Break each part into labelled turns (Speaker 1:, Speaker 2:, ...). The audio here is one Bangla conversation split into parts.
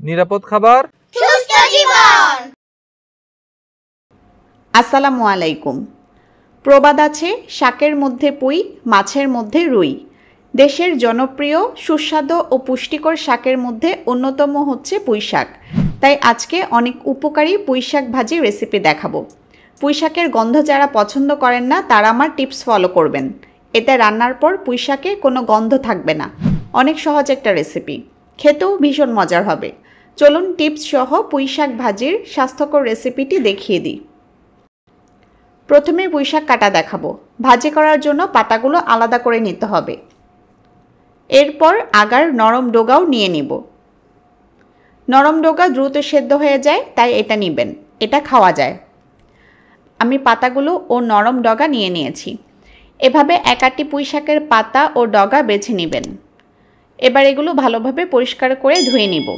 Speaker 1: নিরাপদ খাবার,
Speaker 2: সুস্থ জীবন।
Speaker 3: আসসালামু আলাইকুম। প্রবাদ আছে, শাকের মধ্যে পুঁই, মাছের মধ্যে রুই। দেশের জনপ্রিয় সুস্বাদু ও পুষ্টিকর শাকের মধ্যে অন্যতম হচ্ছে পুঁই শাক। তাই আজকে অনেক উপকারী পুঁই শাক ভাজি রেসিপি দেখাবো। পুঁই শাকের গন্ধ যারা পছন্দ করেন না তারা আমার টিপস ফলো করবেন। এতে রান্নার পর পুঁই শাকে কোনো গন্ধ থাকবে না। অনেক সহজ একটা রেসিপি, খেতেও ভীষণ মজার হবে। চলুন টিপস সহ পুঁই শাক ভাজির স্বাস্থ্যকর রেসিপিটি দেখিয়ে দিই। প্রথমে পুঁই শাক কাটা দেখাবো। ভাজি করার জন্য পাতাগুলো আলাদা করে নিতে হবে। এরপর আগার নরম ডোগাও নিয়ে নিব। নরম ডোগা দ্রুত সেদ্ধ হয়ে যায়, তাই এটা নেবেন, এটা খাওয়া যায়। আমি পাতাগুলো ও নরম ডগা নিয়ে নিয়েছি। এভাবে এক আটটি পুঁই শাকের পাতা ও ডগা বেছে নেবেন। এবার এগুলো ভালোভাবে পরিষ্কার করে ধুয়ে নিব।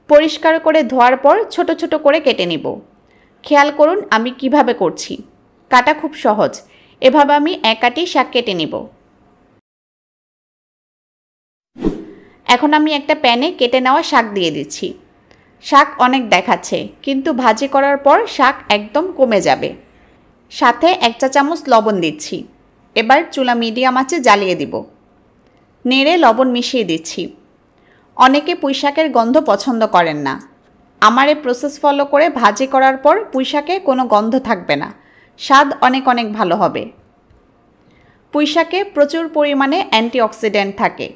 Speaker 3: পরিষ্কার করে ধোয়ার পর ছোট ছোট করে কেটে নিব। খেয়াল করুন আমি কিভাবে করছি, কাটা খুব সহজ। এভাবে আমি এক আটি শাক কেটে নিব। এখন আমি একটা প্যানে কেটে নেওয়া শাক দিয়ে দিচ্ছি। শাক অনেক দেখাচ্ছে, কিন্তু ভাজি করার পর শাক একদম কমে যাবে। সাথে 1 চা চামচ লবণ দিচ্ছি। এবার চুলা মিডিয়াম আঁচে জ্বালিয়ে দিব। নেড়ে লবণ মিশিয়ে দিচ্ছি। অনেকে পুঁই শাকের গন্ধ পছন্দ করেন না। আমার এই প্রসেস ফলো করে ভাজি করার পর পুঁই শাকে কোনো গন্ধ থাকবে না, স্বাদ অনেক অনেক ভালো হবে। পুঁই শাকে প্রচুর পরিমাণে অ্যান্টিঅক্সিডেন্ট থাকে।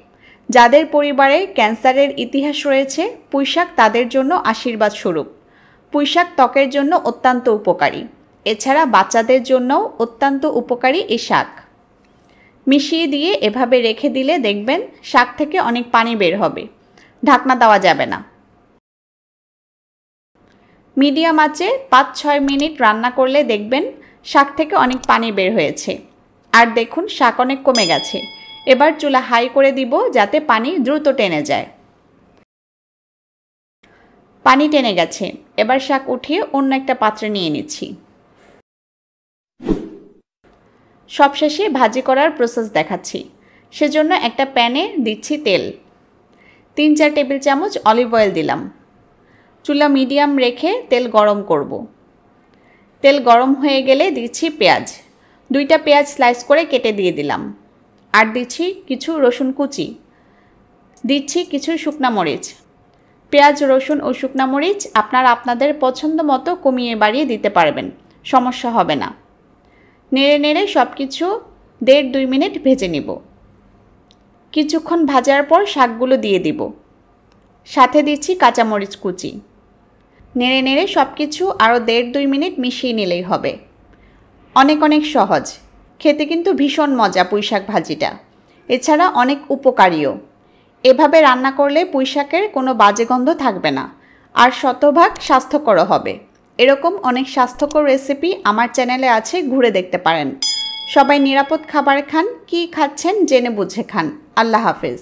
Speaker 3: যাদের পরিবারে ক্যান্সারের ইতিহাস রয়েছে, পুঁই শাক তাদের জন্য আশীর্বাদ স্বরূপ। পুঁই শাক ত্বকের জন্য অত্যন্ত উপকারী। এছাড়া বাচ্চাদের জন্যও অত্যন্ত উপকারী এই শাক। মিশিয়ে দিয়ে এভাবে রেখে দিলে দেখবেন শাক থেকে অনেক পানি বের হবে। ঢাকনা দেওয়া যাবে না। মিডিয়াম আঁচে 5-6 মিনিট রান্না করলে দেখবেন শাক থেকে অনেক পানি বের হয়েছে। আর দেখুন শাক অনেক কমে গেছে। এবার চুলা হাই করে দিব যাতে পানি দ্রুত টেনে যায়। পানি টেনে গেছে। এবার শাক উঠিয়ে অন্য একটা পাত্রে নিয়ে নিচ্ছি। সবশেষে ভাজি করার প্রসেস দেখাচ্ছি। সেজন্য একটা প্যানে দিচ্ছি তেল। 3-4 টেবিল চামচ অলিভ অয়েল দিলাম। চুলা মিডিয়াম রেখে তেল গরম করব। তেল গরম হয়ে গেলে দিচ্ছি পেঁয়াজ। 2টা পেঁয়াজ স্লাইস করে কেটে দিয়ে দিলাম। আর দিচ্ছি কিছু রসুন কুচি। দিচ্ছি কিছু শুকনা মরিচ। পেঁয়াজ, রসুন ও শুকনা মরিচ আপনারা আপনাদের পছন্দ মতো কমিয়ে বাড়িয়ে দিতে পারবেন, সমস্যা হবে না। নেড়ে নেড়ে সব কিছু 1.5-2 মিনিট ভেজে নিব। কিছুক্ষণ ভাজার পর শাকগুলো দিয়ে দিব। সাথে দিচ্ছি কাঁচামরিচ কুচি। নেড়ে নেড়ে সব কিছু আরও 1.5-2 মিনিট মিশিয়ে নিলেই হবে। অনেক অনেক সহজ, খেতে কিন্তু ভীষণ মজা পুঁই শাক ভাজিটা। এছাড়া অনেক উপকারীও। এভাবে রান্না করলে পুঁই শাকের কোনো বাজে গন্ধ থাকবে না, আর শতভাগ স্বাস্থ্যকর হবে। এরকম অনেক স্বাস্থ্যকর রেসিপি আমার চ্যানেলে আছে, ঘুরে দেখতে পারেন। সবাই নিরাপদ খাবার খান, কী খাচ্ছেন জেনে বুঝে খান। আল্লাহ হাফেজ।